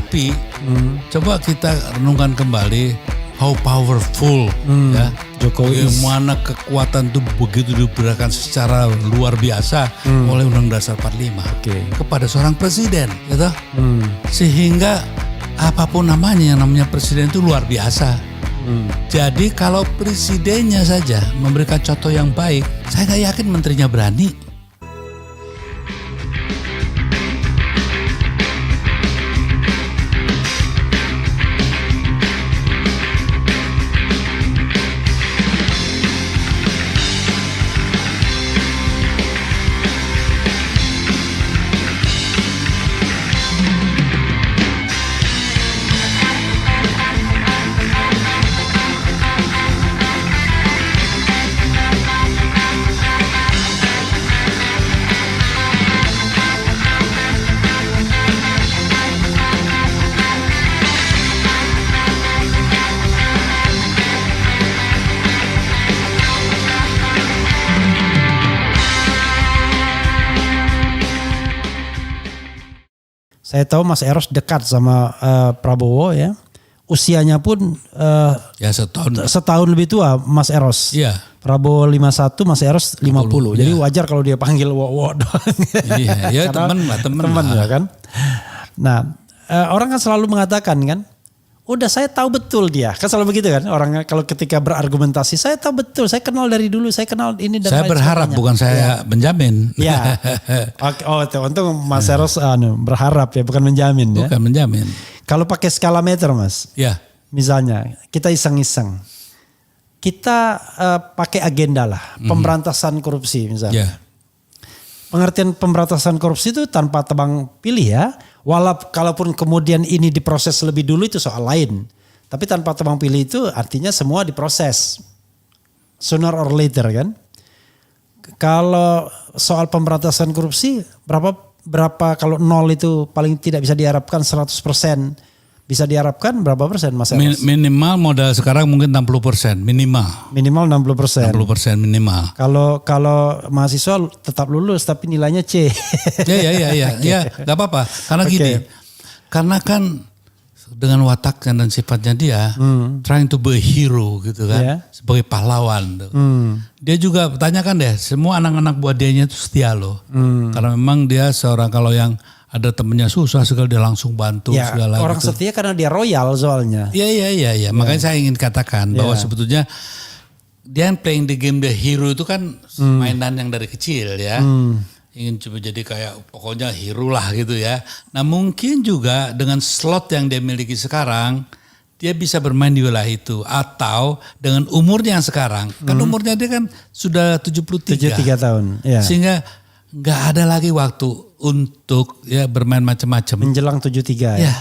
Tapi coba kita renungkan kembali how powerful ya Jokowi. Bagaimana kekuatan itu begitu diberikan secara luar biasa oleh Undang Dasar 45 kepada seorang presiden, gitu. Sehingga apapun namanya, yang namanya presiden itu luar biasa. Jadi kalau presidennya saja memberikan contoh yang baik, saya nggak yakin menterinya berani. Saya tahu Mas Eros dekat sama Prabowo ya. Usianya pun Ya setahun lebih tua Mas Eros. Iya. Prabowo 51, Mas Eros 50. Jadi wajar kalau dia panggil wo doang. Iya, ya teman ya kan. Nah, orang kan selalu mengatakan kan, udah saya tahu betul dia. Kan selalu begitu kan orang kalau ketika berargumentasi, saya tahu betul, saya kenal dari dulu, saya kenal ini dan saya berharap sebagainya. Bukan saya menjamin. Ya. Oh, untung Mas Eros berharap ya, bukan menjamin ya. Bukan menjamin. Kalau pakai skala meter Mas. Ya. Misalnya kita iseng-iseng. Kita pakai agenda lah, pemberantasan korupsi misalnya. Ya. Pengertian pemberantasan korupsi itu tanpa tebang pilih ya. Kalaupun kemudian ini diproses lebih dulu itu soal lain. Tapi tanpa tebang pilih itu artinya semua diproses. Sooner or later kan. Kalau soal pemberantasan korupsi berapa kalau 0 itu paling tidak bisa diharapkan 100%. Bisa diharapkan berapa persen Mas Eros? Minimal modal sekarang mungkin 60% minimal. Minimal 60%. 60% minimal. Kalau mahasiswa tetap lulus tapi nilainya C. Ya, nggak apa-apa. Karena gini, karena kan dengan wataknya dan sifatnya dia, trying to be a hero gitu kan, sebagai pahlawan. Dia juga tanyakan deh, semua anak-anak buah dianya itu setia loh, karena memang dia seorang kalau yang ada temennya susah sekali dia langsung bantu segala gitu. Orang setia karena dia royal soalnya. Iya. Makanya saya ingin katakan bahwa sebetulnya dia yang playing the game the hero itu kan mainan yang dari kecil ya. Ingin coba jadi kayak pokoknya hero lah gitu ya. Nah mungkin juga dengan slot yang dia miliki sekarang, dia bisa bermain di wilayah itu. Atau dengan umurnya yang sekarang, kan umurnya dia kan sudah 73. 73 tahun. Ya. Sehingga nggak ada lagi waktu untuk ya bermain macam-macam. Menjelang 73 ya.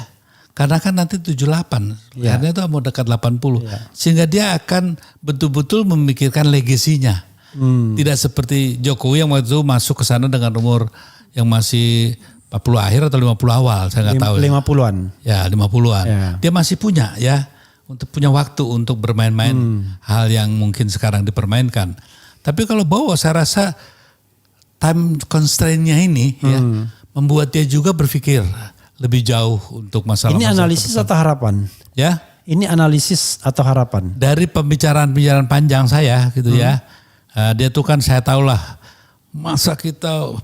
Karena kan nanti 78, karena itu mau dekat 80. Sehingga dia akan betul-betul memikirkan legasinya. Tidak seperti Jokowi yang waktu itu masuk ke sana dengan umur yang masih 40 akhir atau 50 awal, saya nggak tahu. 50-an. Ya 50-an. Ya. Dia masih punya ya, untuk punya waktu untuk bermain-main hal yang mungkin sekarang dipermainkan. Tapi kalau Bowo saya rasa time constraint-nya ini ya membuat dia juga berpikir lebih jauh untuk masalah. Ini analisis atau harapan? Ya. Ini analisis atau harapan? Dari pembicaraan panjang saya gitu ya. Dia tuh kan saya tahulah masa kita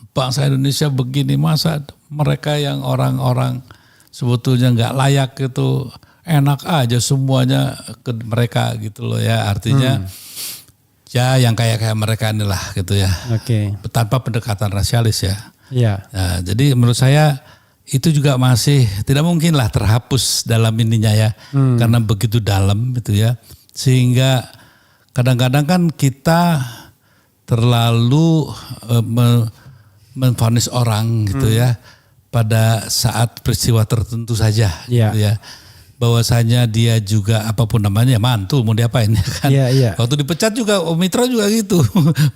bangsa Indonesia begini, masa mereka yang orang-orang sebetulnya nggak layak itu enak aja semuanya ke mereka gitu loh ya. Artinya ya yang kayak mereka inilah gitu ya. Tanpa pendekatan rasialis ya. Nah, jadi menurut saya itu juga masih tidak mungkin lah terhapus dalam ininya ya. Karena begitu dalam gitu ya. Sehingga kadang-kadang kan kita terlalu memvonis orang gitu ya. Pada saat peristiwa tertentu saja gitu ya. Bahwasanya dia juga apapun namanya mantu mau diapain ya kan. Waktu dipecat juga Om Mitra juga gitu.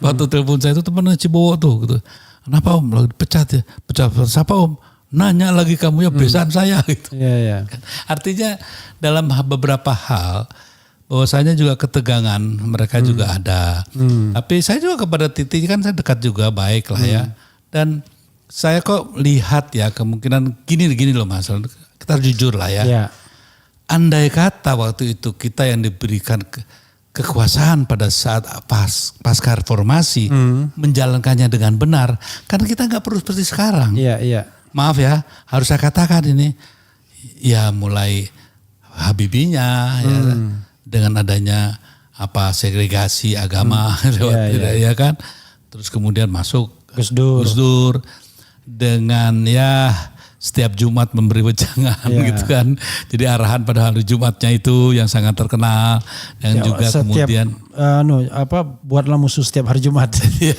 Waktu telepon saya itu teman Cibowo tuh gitu. Kenapa Om lagi dipecat ya? Pecat siapa Om? Nanya lagi kamu ya besan saya gitu. Artinya dalam beberapa hal bahwasanya juga ketegangan mereka juga ada. Tapi saya juga kepada Titi kan saya dekat juga baik lah ya. Dan saya kok lihat ya kemungkinan gini loh Mas. Kita jujur lah ya. Ya. Andai kata waktu itu kita yang diberikan kekuasaan pada saat pasca reformasi menjalankannya dengan benar, karena kita nggak perlu seperti sekarang. Iya, iya. Maaf ya, harus saya katakan ini, ya mulai Habibinya ya, dengan adanya segregasi agama ya kan, terus kemudian masuk Gus Dur dengan ya setiap Jumat memberi wejangan gitu kan. Jadi arahan pada hari Jumatnya itu yang sangat terkenal dan juga kemudian buatlah musuh setiap hari Jumat. Ya,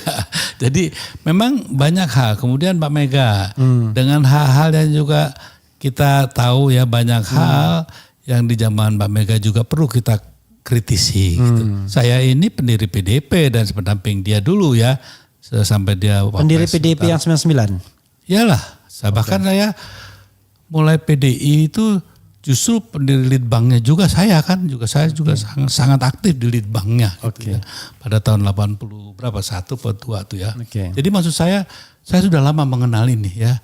jadi memang banyak hal. Kemudian Pak Mega dengan hal-hal yang juga kita tahu ya banyak hal yang di zaman Pak Mega juga perlu kita kritisi gitu. Saya ini pendiri PDIP dan pendamping dia dulu ya sampai dia pendiri PDIP yang 99. Iyalah, bahkan saya mulai PDI itu justru pendiri Litbangnya juga saya sangat aktif di Litbangnya gitu ya. Pada tahun 80 berapa 1 atau 2 tuh ya. Jadi maksud saya sudah lama mengenal ini ya.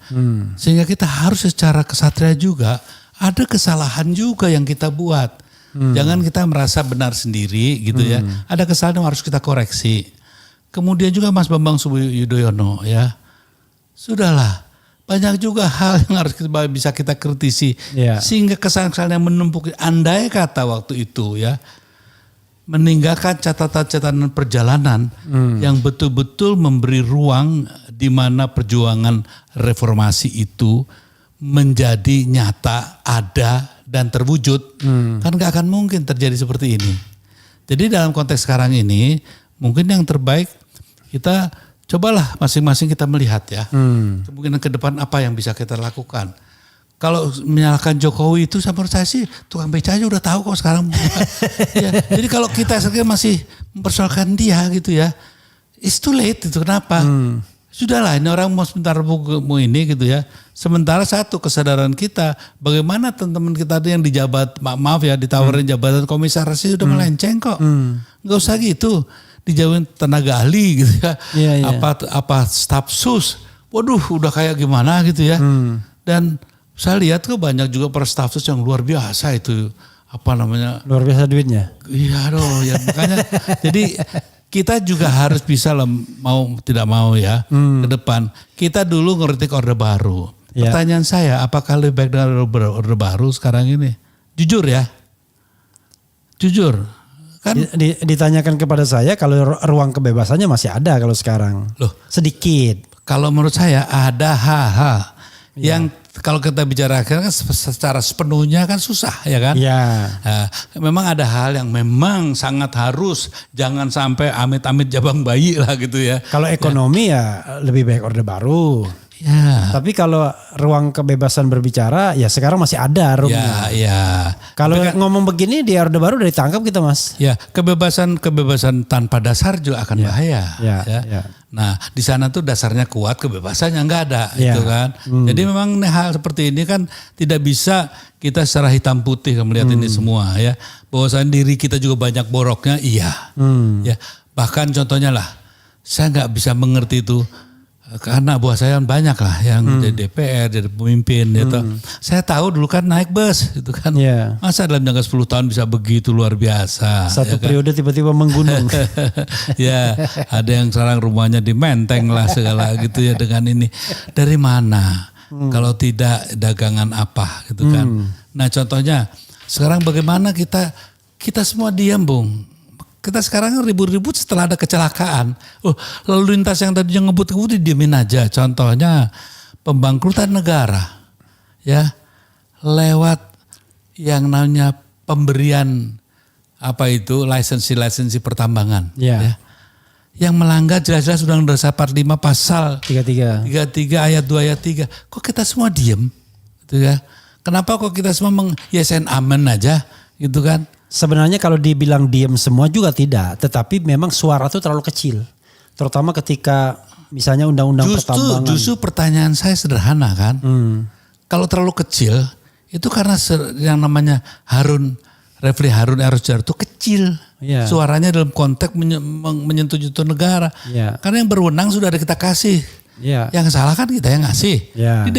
Sehingga kita harus secara kesatria juga ada kesalahan juga yang kita buat. Jangan kita merasa benar sendiri gitu ya. Ada kesalahan yang harus kita koreksi. Kemudian juga Mas Bambang Yudhoyono ya. Sudahlah, banyak juga hal yang harus bisa kita kritisi. Sehingga kesalahan yang menumpuk. Andai kata waktu itu ya, meninggalkan catatan-catatan perjalanan yang betul-betul memberi ruang di mana perjuangan reformasi itu menjadi nyata, ada dan terwujud, kan gak akan mungkin terjadi seperti ini. Jadi dalam konteks sekarang ini, mungkin yang terbaik kita cobalah masing-masing kita melihat ya, kemungkinan ke depan apa yang bisa kita lakukan. Kalau menyalahkan Jokowi itu menurut saya sih tukang beca aja udah tahu kok sekarang. Ya, jadi kalau kita sekarang masih mempersoalkan dia gitu ya, it's too late itu kenapa? Sudahlah ini orang mau sebentar mau ini gitu ya. Sementara satu kesadaran kita bagaimana teman-teman kita yang dijabat maaf ya ditawarin jabatan komisaris sudah melenceng kok. Nggak usah gitu. Dijauhin tenaga ahli gitu ya. Apa staf sus. Waduh udah kayak gimana gitu ya. Dan saya lihat kok banyak juga para staf sus yang luar biasa itu. Apa namanya? Luar biasa duitnya. Iya dong ya makanya jadi kita juga harus bisa mau tidak mau ya ke depan. Kita dulu ngeritik Orde Baru. Pertanyaan saya, apakah lebih baik dengan Orde Baru sekarang ini? Jujur ya. Jujur. Kan ditanyakan kepada saya kalau ruang kebebasannya masih ada kalau sekarang. Loh, sedikit. Kalau menurut saya ada hal-hal yang kalau kita bicarakan kan secara sepenuhnya kan susah ya kan. Nah, memang ada hal yang memang sangat harus jangan sampai amit-amit jabang bayi lah gitu ya. Kalau ekonomi ya lebih baik Orde Baru. Ya. Tapi kalau ruang kebebasan berbicara ya sekarang masih ada ruangnya. Ya. Kalau ngomong begini di Orde Baru udah ditangkap kita Mas. Ya, kebebasan tanpa dasar juga akan bahaya. Ya. Nah, di sana tuh dasarnya kuat, kebebasannya nggak ada, gitu kan. Jadi memang hal seperti ini kan tidak bisa kita secara hitam putih melihat ini semua ya. Bahwasanya diri kita juga banyak boroknya, iya. Ya, bahkan contohnya lah, saya nggak bisa mengerti itu. Karena buah saya banyak lah yang jadi DPR, jadi pemimpin gitu. Saya tahu dulu kan naik bus gitu kan. Masa dalam jangka 10 tahun bisa begitu luar biasa. Satu periode tiba-tiba menggunung. Ya ada yang sekarang rumahnya di Menteng lah segala gitu ya dengan ini. Dari mana? Kalau tidak dagangan apa gitu kan. Nah contohnya sekarang bagaimana kita semua diam Bung. Kita sekarang ribut-ribut setelah ada kecelakaan. Lalu lintas yang tadinya ngebut-ngebut didiemin aja. Contohnya pembangkrutan negara. Ya, lewat yang namanya pemberian lisensi pertambangan. Ya. Yang melanggar jelas-jelas Undang-Undang Dasar 45 pasal 33 ayat 2 ayat 3. Kok kita semua diem? Gitu ya. Kenapa kok kita semua yes and amen aja gitu kan? Sebenarnya kalau dibilang diem semua juga tidak, tetapi memang suara itu terlalu kecil. Terutama ketika misalnya undang-undang pertambangan. Justru pertanyaan saya sederhana kan. Kalau terlalu kecil itu karena yang namanya Refli Harun Erojar itu kecil. Suaranya dalam konteks menyentuh negara. Karena yang berwenang sudah ada kita kasih Iya. Yang salah kan kita yang ngasih. Iya. Di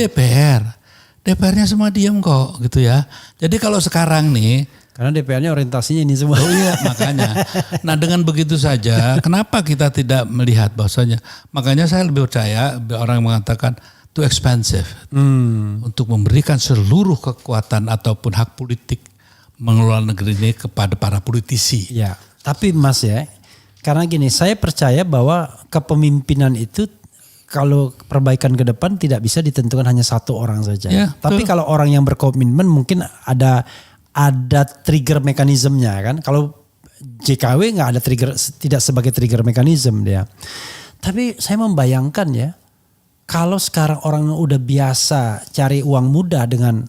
DPR-nya semua diem kok gitu ya. Jadi kalau sekarang nih, Karena DPR-nya orientasinya ini semua. oh iya makanya. Nah dengan begitu saja, kenapa kita tidak melihat bahwasanya? Makanya saya lebih percaya orang yang mengatakan too expensive untuk memberikan seluruh kekuatan ataupun hak politik mengelola negeri ini kepada para politisi. Ya, tapi Mas ya, karena gini, saya percaya bahwa kepemimpinan itu kalau perbaikan ke depan tidak bisa ditentukan hanya satu orang saja. Ya, tapi betul. kalau orang yang berkomitmen mungkin ada trigger mekanismenya kan. Kalau JKW nggak ada trigger, tidak sebagai trigger mekanisme dia. Tapi saya membayangkan ya, kalau sekarang orang udah biasa cari uang mudah dengan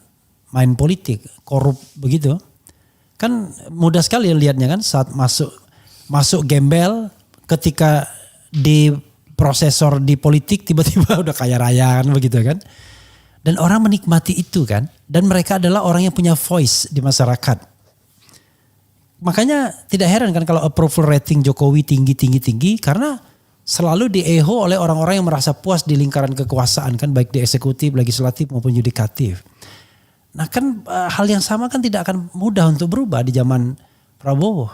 main politik, korup begitu, kan mudah sekali lihatnya kan saat masuk gembel, ketika di prosesor di politik tiba-tiba udah kaya raya kan begitu kan. Dan orang menikmati itu kan. Dan mereka adalah orang yang punya voice di masyarakat. Makanya tidak heran kan kalau approval rating Jokowi tinggi karena selalu dieho oleh orang-orang yang merasa puas di lingkaran kekuasaan kan, baik di eksekutif, legislatif maupun yudikatif. Nah kan hal yang sama kan tidak akan mudah untuk berubah di zaman Prabowo.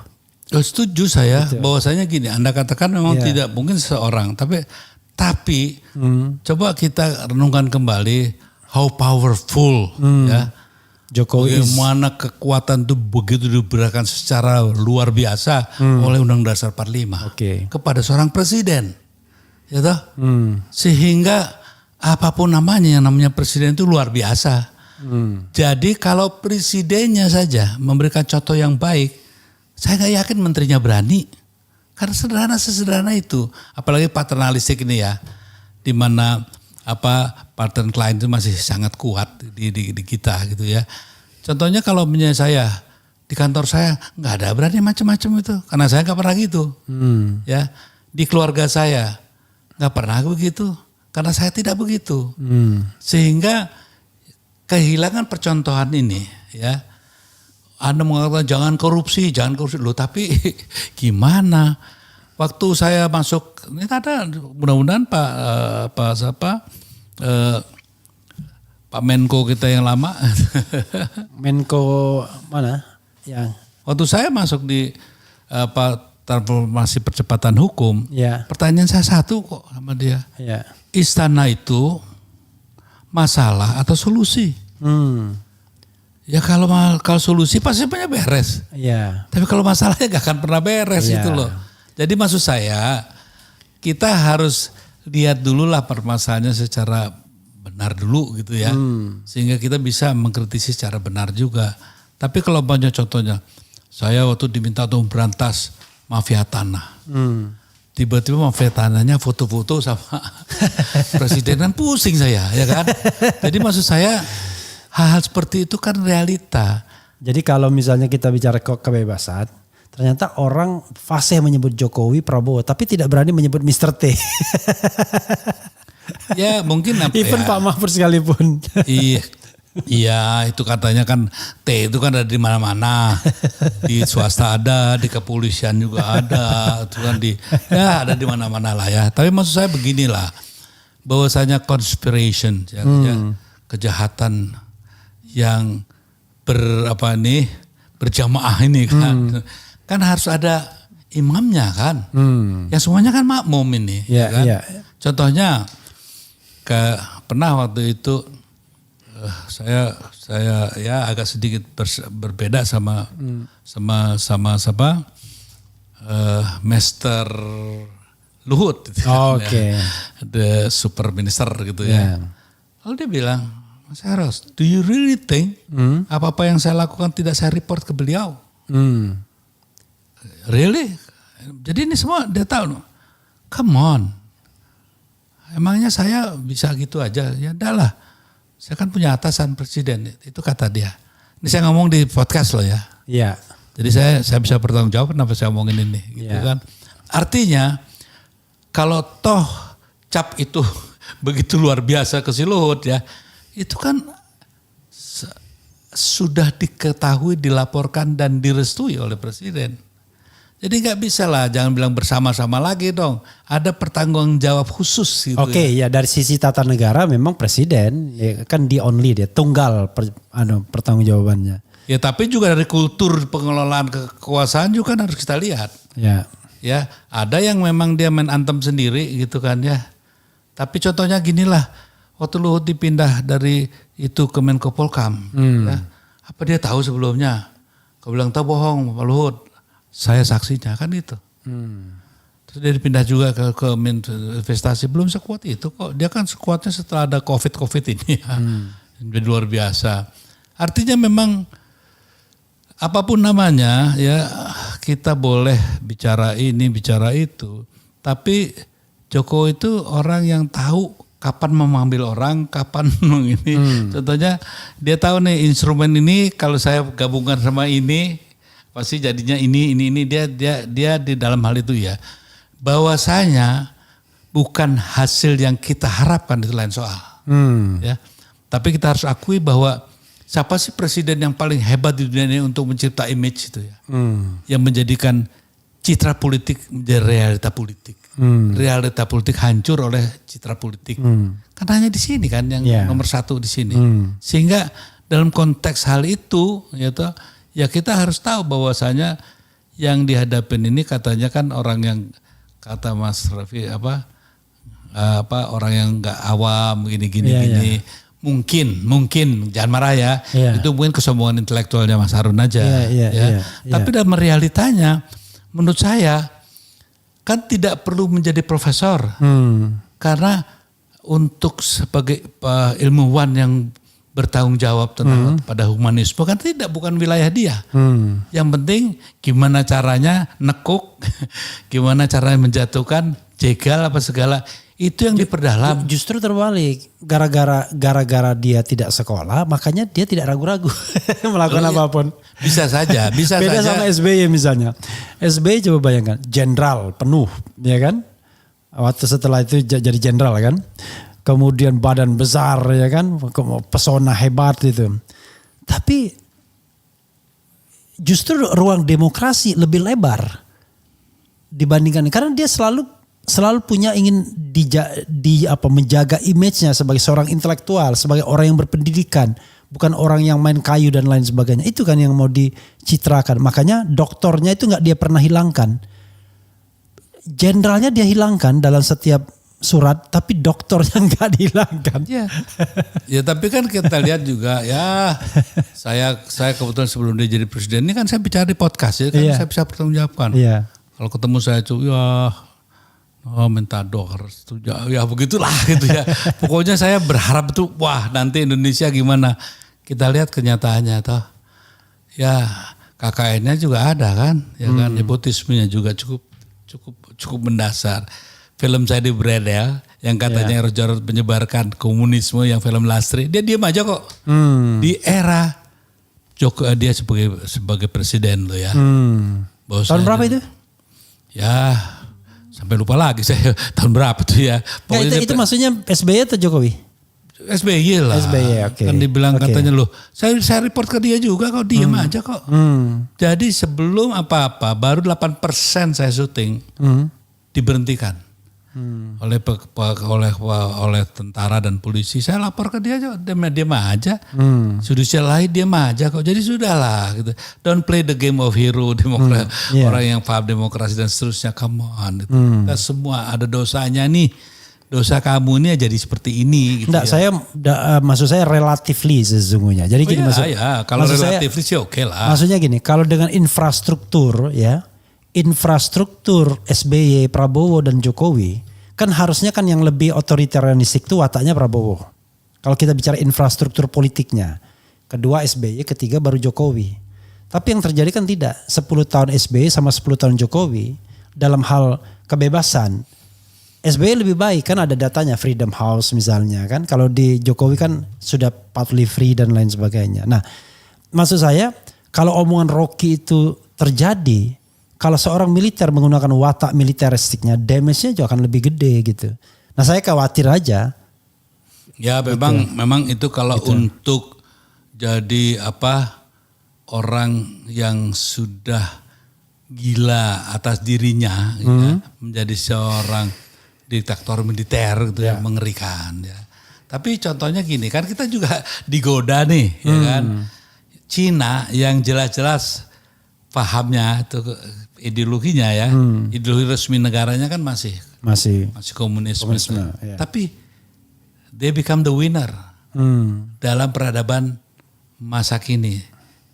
Oh, setuju saya bahwasanya gini, Anda katakan memang tidak mungkin seseorang, tapi coba kita renungkan kembali how powerful ya Jokowi bagaimana kekuatan itu begitu diberikan secara luar biasa oleh Undang-Undang Dasar 45 kepada seorang presiden, ya toh? Sehingga apapun namanya, yang namanya presiden itu luar biasa. Jadi kalau presidennya saja memberikan contoh yang baik, saya nggak yakin menterinya berani, karena sesederhana itu, apalagi paternalistik ini ya, di mana partner klien itu masih sangat kuat di kita gitu ya. Contohnya kalau misalnya saya di kantor saya nggak ada berani macam-macam itu, karena saya nggak pernah gitu. Ya, di keluarga saya nggak pernah begitu, karena saya tidak begitu. Sehingga kehilangan percontohan ini ya. Anda mengatakan jangan korupsi loh, tapi gimana? Waktu saya masuk, ini ada mudah-mudahan Pak Menko kita yang lama. Menko mana? Yang waktu saya masuk di transformasi percepatan hukum, pertanyaan saya satu kok sama dia. Istana itu masalah atau solusi? Ya kalau solusi pasti punya beres. Tapi kalau masalahnya gak akan pernah beres itu loh. Jadi maksud saya kita harus lihat dulu lah permasalahannya secara benar dulu gitu ya. Sehingga kita bisa mengkritisi secara benar juga. Tapi kalau banyak contohnya, saya waktu diminta untuk berantas mafia tanah. Tiba-tiba mafia tanahnya foto-foto sama presiden, kan pusing saya ya kan. Jadi maksud saya hal-hal seperti itu kan realita. Jadi kalau misalnya kita bicara kebebasan, ternyata orang fasih menyebut Jokowi, Prabowo, tapi tidak berani menyebut Mr. T. Ya mungkin even Pak Mahfud sekalipun. Iya, itu katanya kan T itu kan ada di mana-mana. Di swasta ada, di kepolisian juga ada, itu kan ada di mana-mana lah ya. Tapi maksud saya beginilah, bahwasanya conspiration ya, kejahatan yang berjamaah ini kan harus ada imamnya kan. Ya semuanya kan makmum ini. Kan? Contohnya pernah waktu itu saya ya agak sedikit berbeda sama Master Luhut gitu the super minister gitu ya. Lalu dia bilang, Mas Eros, do you really think apa-apa yang saya lakukan tidak saya report ke beliau? Really? Jadi ini semua dia tahu. Come on. Emangnya saya bisa gitu aja? Ya udahlah. Saya kan punya atasan presiden. Itu kata dia. Ini saya ngomong di podcast loh ya. Iya. Jadi saya bisa bertanggung jawab kenapa saya ngomongin ini. Gitu kan. Artinya kalau toh cap itu begitu luar biasa ke si Luhut ya. Itu kan sudah diketahui, dilaporkan dan direstui oleh presiden. Jadi nggak bisa lah, jangan bilang bersama-sama lagi dong. Ada pertanggung jawab khusus gitu. Oke, ya dari sisi tata negara memang presiden ya kan the only dia tunggal pertanggung jawabannya. Ya tapi juga dari kultur pengelolaan kekuasaan juga kan harus kita lihat. Ya. Ya, ada yang memang dia main antem sendiri gitu kan ya. Tapi contohnya ginilah, waktu Luhut dipindah dari itu ke Menko Polkam, ya, apa dia tahu sebelumnya? Kau bilang tahu bohong Pak Luhut, saya saksinya kan itu. Terus dia dipindah juga ke investasi, belum sekuat itu kok. Dia kan sekuatnya setelah ada COVID ini ya, jadi luar biasa. Artinya memang apapun namanya ya kita boleh bicara ini bicara itu, tapi Jokowi itu orang yang tahu kapan mengambil orang, kapan ini. Contohnya dia tahu nih instrumen ini kalau saya gabungkan sama ini pasti jadinya ini dia di dalam hal itu ya. Bahwasanya bukan hasil yang kita harapkan itu lain soal. Ya. Tapi kita harus akui bahwa siapa sih presiden yang paling hebat di dunia ini untuk mencipta image itu ya. Yang menjadikan citra politik menjadi realita politik. Realita politik hancur oleh citra politik. Kan hanya di sini kan yang nomor satu di sini. Sehingga dalam konteks hal itu ya kita harus tahu bahwasanya yang dihadapin ini katanya kan orang yang kata Mas Raffi apa orang yang nggak awam gini. Mungkin jangan marah ya. Itu mungkin kesombongan intelektualnya Mas Harun aja. Tapi dalam realitanya menurut saya kan tidak perlu menjadi profesor. Karena untuk sebagai ilmuwan yang bertanggung jawab tentang pada humanisme kan bukan wilayah dia. Yang penting gimana caranya nekuk, gimana caranya menjatuhkan, jegal apa segala. Itu yang diperdalam. Justru terbalik. Gara-gara dia tidak sekolah, makanya dia tidak ragu-ragu melakukan apapun. Bisa saja. Beda sama SBY misalnya. SBY coba bayangkan, jenderal penuh, ya kan? Waktu setelah itu jadi jenderal kan. Kemudian badan besar, ya kan? Pesona hebat itu. Tapi justru ruang demokrasi lebih lebar dibandingkan, karena dia selalu punya ingin menjaga image-nya sebagai seorang intelektual, sebagai orang yang berpendidikan, bukan orang yang main kayu dan lain sebagainya. Itu kan yang mau dicitrakan. Makanya doktornya itu nggak dia pernah hilangkan. Jenderalnya dia hilangkan dalam setiap surat, tapi doktornya nggak dihilangkan. Ya tapi kan kita lihat juga ya, saya kebetulan sebelum dia jadi presiden ini kan saya bicara di podcast ya kan, saya bisa bertanggungjawabkan. Kalau ketemu saya itu minta doa setuju ya begitulah gitu ya. Pokoknya saya berharap itu wah nanti Indonesia gimana. Kita lihat kenyataannya toh. Ya KKN-nya juga ada kan, ya kan nepotismenya juga cukup mendasar. Film saya di Bredel yang katanya Jarod menyebarkan komunisme yang film Lastri, dia diam aja kok. Di era Jokowi dia sebagai presiden loh ya. Tahun berapa itu? Ya sampai lupa lagi saya tahun berapa tuh ya. Pokoknya itu maksudnya SBY atau Jokowi? SBY lah. SBY, oke. Kan dibilang katanya loh, saya report ke dia juga kok diam aja kok. Jadi sebelum apa-apa baru 8% saya syuting diberhentikan oleh tentara dan polisi. Saya lapor ke dia aja, diam aja. Judicial lain diam aja kok. Jadi sudahlah gitu. Don't play the game of hero orang yang paham demokrasi dan seterusnya. Come on. Gitu. Kita semua ada dosanya nih. Dosa kamu ini jadi seperti ini. Gitu. Maksud saya relatively sesungguhnya. Jadi gini kalau relatively sih oke lah. Maksudnya gini, kalau dengan infrastruktur SBY, Prabowo dan Jokowi, kan harusnya kan yang lebih otoritarianistik itu wataknya Prabowo. Kalau kita bicara infrastruktur politiknya. Kedua SBY, ketiga baru Jokowi. Tapi yang terjadi kan tidak. 10 tahun SBY sama 10 tahun Jokowi dalam hal kebebasan. SBY lebih baik kan ada datanya, Freedom House misalnya kan. Kalau di Jokowi kan sudah partly free dan lain sebagainya. Nah maksud saya kalau omongan Rocky itu terjadi, kalau seorang militer menggunakan watak militeristiknya, damage-nya juga akan lebih gede gitu. Nah saya khawatir aja. Ya memang itu kalau untuk jadi orang yang sudah gila atas dirinya ya, menjadi seorang diktator militer gitu yang mengerikan ya. Tapi contohnya gini, kan kita juga digoda nih ya kan. Cina yang jelas-jelas pahamnya itu ideologinya ya, ideologi resmi negaranya kan masih komunisme. Ya. Tapi they become the winner dalam peradaban masa kini.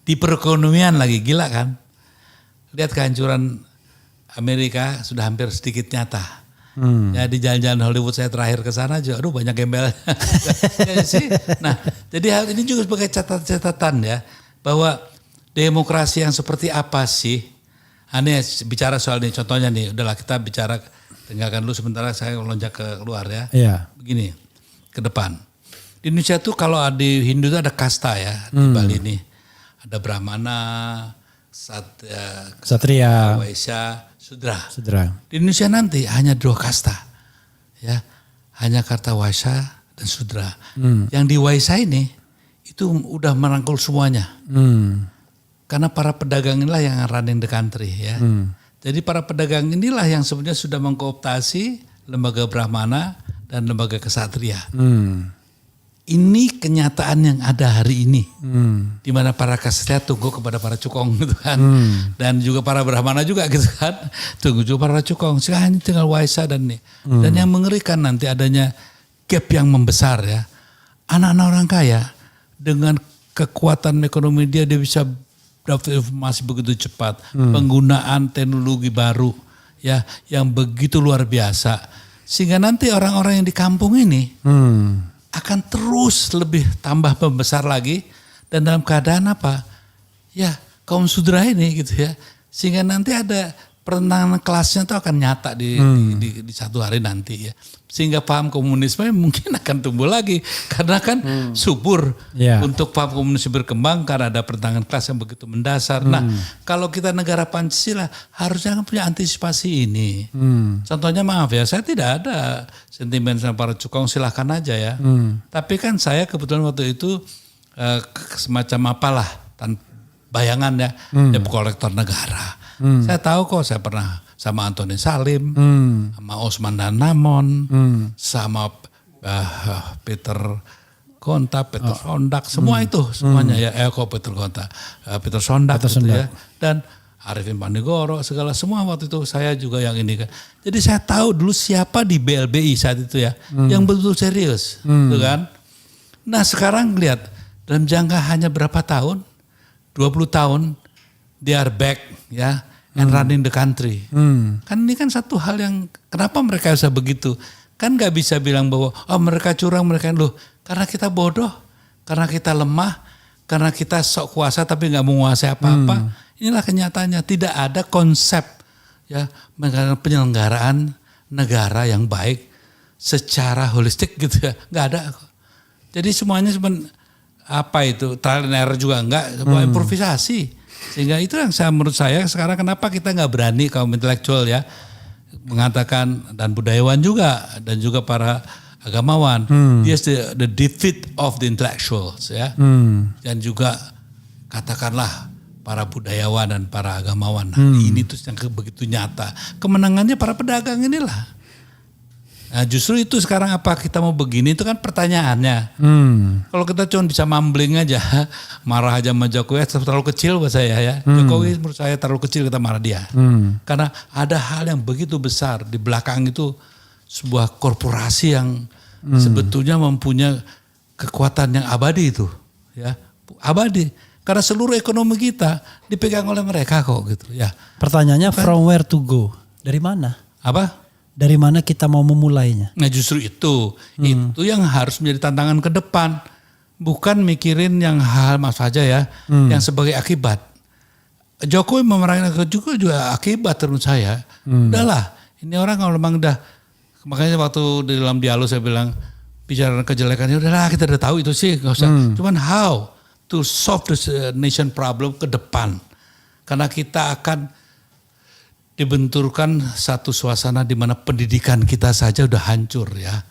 Di perekonomian lagi, gila kan? Lihat kehancuran Amerika sudah hampir sedikit nyata. Ya di jalan-jalan Hollywood saya terakhir ke sana juga, aduh banyak gembel. Ya sih. Nah, jadi hal ini juga sebagai catatan ya, bahwa demokrasi yang seperti apa sih? Aneh bicara soal ini, contohnya nih, udahlah kita bicara, tinggalkan dulu sementara saya lonjak ke luar ya. Iya. Begini, ke depan. Di Indonesia tuh kalau di Hindu itu ada kasta ya, di Bali ini. Ada Brahmana, Satria, Waisya, Sudra. Di Indonesia nanti hanya 2 kasta. Ya, hanya kasta Waisya dan Sudra. Yang di Waisya ini itu udah merangkul semuanya. Karena para pedagang inilah yang running the country ya. Jadi para pedagang inilah yang sebenarnya sudah mengkooptasi lembaga Brahmana dan lembaga kesatria. Ini kenyataan yang ada hari ini. Di mana para kesatria tunggu kepada para cukong gitu kan. Dan juga para Brahmana juga gitu kan. Tunggu juga para cukong. Sekarang tinggal Waisya dan ini. Dan yang mengerikan nanti adanya gap yang membesar ya. Anak-anak orang kaya dengan kekuatan ekonomi dia bisa dapat informasi begitu cepat, penggunaan teknologi baru ya yang begitu luar biasa, sehingga nanti orang-orang yang di kampung ini akan terus lebih tambah membesar lagi, dan dalam keadaan apa? Ya kaum Sudra ini gitu ya, sehingga nanti ada pertentangan kelasnya itu akan nyata di satu hari nanti ya. Sehingga paham komunisme mungkin akan tumbuh lagi. Karena kan subur untuk paham komunisme berkembang karena ada pertentangan kelas yang begitu mendasar. Nah kalau kita negara Pancasila harusnya kan punya antisipasi ini. Contohnya maaf ya, saya tidak ada sentimen sama para cukong, silahkan aja ya. Tapi kan saya kebetulan waktu itu semacam apalah, bayangan ya, debt collector negara. Saya tahu kok, saya pernah sama Antoni Salim, sama Osman dan Namon, sama Peter Gonta, Peter Sondak, semua itu semuanya ya. Kok Peter Gonta, Peter Sondak gitu ya. Dan Arifin Pandigoro, segala semua waktu itu saya juga yang ini kan. Jadi saya tahu dulu siapa di BLBI saat itu ya, yang betul serius, gitu kan. Nah sekarang lihat dalam jangka hanya berapa tahun, 20 tahun, they are back ya. And running the country. Kan ini kan satu hal yang kenapa mereka bisa begitu. Kan gak bisa bilang bahwa mereka curang, mereka loh. Karena kita bodoh, karena kita lemah, karena kita sok kuasa tapi gak menguasai apa-apa. Inilah kenyataannya, tidak ada konsep ya penyelenggaraan negara yang baik secara holistik gitu ya. Gak ada. Jadi semuanya cuma apa itu, trial and error juga enggak, sebuah improvisasi. Sehingga itu yang menurut saya sekarang kenapa kita nggak berani kaum intelektual ya mengatakan, dan budayawan juga dan juga para agamawan, yes the defeat of the intellectuals ya, dan juga katakanlah para budayawan dan para agamawan. Nah, ini tuh yang begitu nyata. Kemenangannya para pedagang inilah. Nah justru itu sekarang apa kita mau begini itu kan pertanyaannya. Kalau kita cuma bisa mumbling aja, marah aja sama Jokowi, terlalu kecil buat saya ya. Jokowi menurut saya terlalu kecil kita marah dia. Karena ada hal yang begitu besar di belakang itu, sebuah korporasi yang sebetulnya mempunyai kekuatan yang abadi itu, ya abadi. Karena seluruh ekonomi kita dipegang oleh mereka kok gitu ya. Pertanyaannya from where to go? Dari mana? Apa? Dari mana kita mau memulainya? Nah justru itu yang harus menjadi tantangan ke depan. Bukan mikirin yang hal mas saja ya, yang sebagai akibat. Jokowi memerangi juga akibat menurut saya. Udahlah, ini orang kalau memang udah, makanya waktu di dalam dialog saya bilang, bicara kejelekannya udahlah kita udah tahu itu sih, gak usah. Cuman how to solve this nation problem ke depan. Karena kita akan dibenturkan satu suasana di mana pendidikan kita saja udah hancur ya.